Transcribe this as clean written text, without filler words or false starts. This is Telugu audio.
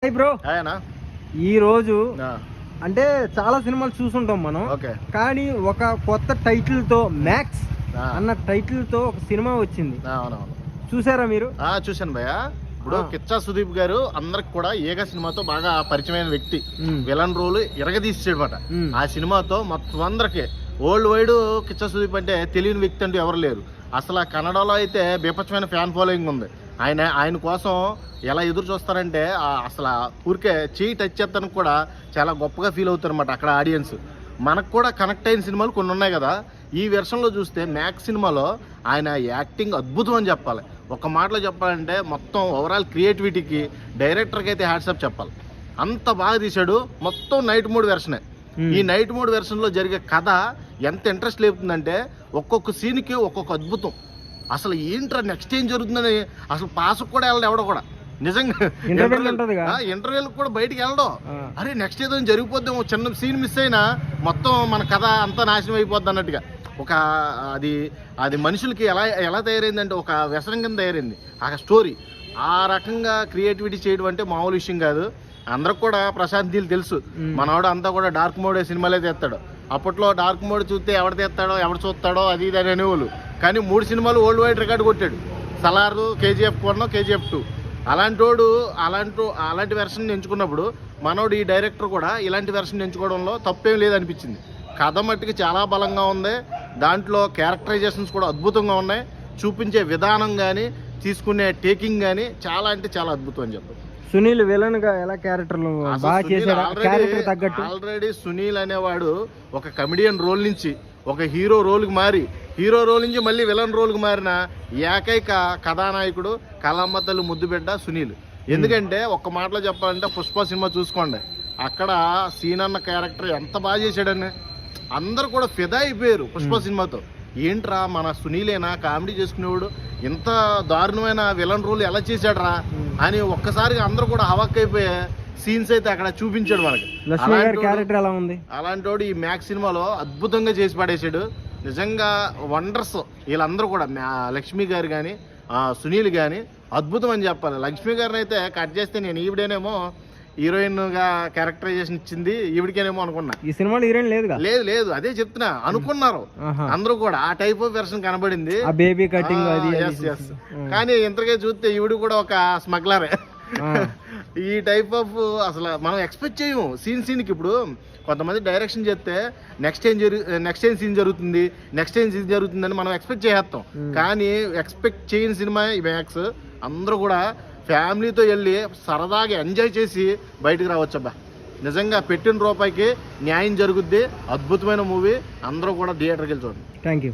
Hi bro. హాయనా. ఈ రోజు అంటే చాలా సినిమాలు చూసుంటాం మనం. కానీ ఒక కొత్త టైటిల్ తో మ్యాక్స్ అన్న టైటిల్ తో ఒక సినిమా వచ్చింది. చూసారా మీరు? చూశాను భయ్య. ఇప్పుడు కిచ్చా సుదీప్ గారు అందరికి కూడా ఏక సినిమాతో బాగా పరిచయమైన వ్యక్తి. విలన్ రోల్ ఇరగదీసాడనమాట. ఆ సినిమాతో మొత్తం అందరికి వరల్డ్ వైడ్ కిచ్చా సుదీప్ అంటే తెలియని వ్యక్తి అంటూ ఎవరు లేరు. అసలు కన్నడలో అయితే బీభత్సమైన ఫ్యాన్ ఫాలోయింగ్ ఉంది. ఆయన కోసం ఎలా ఎదురు చూస్తారంటే అసలు ఊరికే చేయి టచ్ చేస్తానికి కూడా చాలా గొప్పగా ఫీల్ అవుతారు అనమాట అక్కడ ఆడియన్స్. మనకు కూడా కనెక్ట్ అయిన సినిమాలు కొన్ని ఉన్నాయి కదా. ఈ వెర్షన్లో చూస్తే మ్యాక్స్ సినిమాలో ఆయన యాక్టింగ్ అద్భుతం అని చెప్పాలి. ఒక మాటలో చెప్పాలంటే మొత్తం ఓవరాల్ క్రియేటివిటీకి డైరెక్టర్కి అయితే హ్యాట్సాప్ చెప్పాలి. అంత బాగా తీశాడు. మొత్తం నైట్ మోడ్ వెర్షనే. ఈ నైట్ మోడ్ వెర్షన్లో జరిగే కథ ఎంత ఇంట్రెస్ట్ లేపుతుందంటే ఒక్కొక్క సీన్కి ఒక్కొక్క అద్భుతం. అసలు ఏంట్రా నెక్స్ట్ ఏం జరుగుతుందని అసలు పాసుకు కూడా వెళ్ళడు ఎవడో కూడా. నిజంగా ఇంటర్వ్యూలకు కూడా బయటికి వెళ్ళడం. అరే నెక్స్ట్ ఏదో జరిగిపోద్దాం, చిన్న సీన్ మిస్ అయినా మొత్తం మన కథ అంతా నాశనం అయిపోద్ది అన్నట్టుగా ఒక అది మనుషులకి ఎలా తయారైందంటే ఒక వ్యసనం కింద తయారైంది ఆ స్టోరీ. ఆ రకంగా క్రియేటివిటీ చేయడం అంటే మామూలు విషయం కాదు. అందరికి కూడా ప్రశాంత్ నీల్ తెలుసు. మనవాడు అంతా కూడా డార్క్ మోడ్ సినిమాలే తీస్తాడు. అప్పట్లో డార్క్ మోడ్ చూస్తే ఎవడు తీస్తాడో ఎవడు చూస్తాడో అది ఇది అని అనేవాళ్ళు. కానీ 3 సినిమాలు వరల్డ్ వైడ్ రికార్డు కొట్టాడు. Salaar, KGF 1, KGF 2. అలాంటి వెర్షన్ ఎంచుకున్నప్పుడు మనోడు ఈ డైరెక్టర్ కూడా ఇలాంటి వెర్షన్ ఎంచుకోవడంలో తప్పేం లేదనిపించింది. కథ మట్టుకి చాలా బలంగా ఉంది. దాంట్లో క్యారెక్టరైజేషన్స్ కూడా అద్భుతంగా ఉన్నాయి. చూపించే విధానం కానీ తీసుకునే టేకింగ్ కానీ చాలా అంటే చాలా అద్భుతం అని చెప్పారు. సునీల్ విలన్ గా ఎలా క్యారెక్టర్లు బాగా చేశాడు. క్యారెక్టర్ తగ్గట్టు ఆల్రెడీ సునీల్ అనేవాడు ఒక కమెడియన్ రోల్ నుంచి ఒక హీరో రోల్కి మారి, హీరో రోల్ నుంచి మళ్ళీ విలన్ రోల్కి మారిన ఏకైక కథానాయకుడు కళామతలు ముద్దుబిడ్డ సునీల్. ఎందుకంటే ఒక్క మాటలో చెప్పాలంటే పుష్ప సినిమా చూసుకోండి, అక్కడ సీన్ అన్న క్యారెక్టర్ ఎంత బాగా చేశాడని అందరూ కూడా ఫిదా అయిపోయారు పుష్ప సినిమాతో. ఏంట్రా మన సునీలేనా కామెడీ చేసుకునేవాడు, ఇంత దారుణమైన విలన్ రోల్ ఎలా చేశాడరా అని ఒక్కసారిగా అందరూ కూడా హవాక్ అయిపోయే సీన్స్ అయితే అక్కడ చూపించాడు మనకి. అలాంటి వాడు ఈ మ్యాక్స్ సినిమాలో అద్భుతంగా చేసి పడేశాడు. నిజంగా వండర్స్ వీళ్ళందరూ కూడా. లక్ష్మి గారు కానీ సునీల్ కానీ అద్భుతం అని చెప్పాలి. లక్ష్మి గారిని అయితే కట్ చేస్తే నేను ఈవిడేనేమో హీరోయిన్ గా క్యారెక్టరైజేషన్ ఇచ్చింది ఈవిడికేనేమో అనుకున్నా. ఈ సినిమాలో హీరోయిన్ లేదు అదే చెప్తున్నా అనుకున్నారు అందరూ కూడా. ఆ టైప్ ఆఫ్ వెర్షన్ కనబడింది, బేబీ కటింగ్. కానీ ఇంతగా చూస్తే ఈవిడ కూడా ఒక స్మగ్లరే. ఈ టైప్ ఆఫ్ అసలు మనం ఎక్స్పెక్ట్ చేయము సీన్కి. ఇప్పుడు కొంతమంది డైరెక్షన్ చేస్తే నెక్స్ట్ ఏం సీన్ జరుగుతుందని మనం ఎక్స్పెక్ట్ చేస్తాం. కానీ ఎక్స్పెక్ట్ చేయని సినిమా ఈ మ్యాక్స్. అందరూ కూడా ఫ్యామిలీతో వెళ్ళి సరదాగా ఎంజాయ్ చేసి బయటకు రావచ్చబ్బా. నిజంగా పెట్టిన రూపాయికి న్యాయం జరుగుద్ది. అద్భుతమైన మూవీ. అందరూ కూడా థియేటర్కి వెళ్ళి చూడండి. Thank you.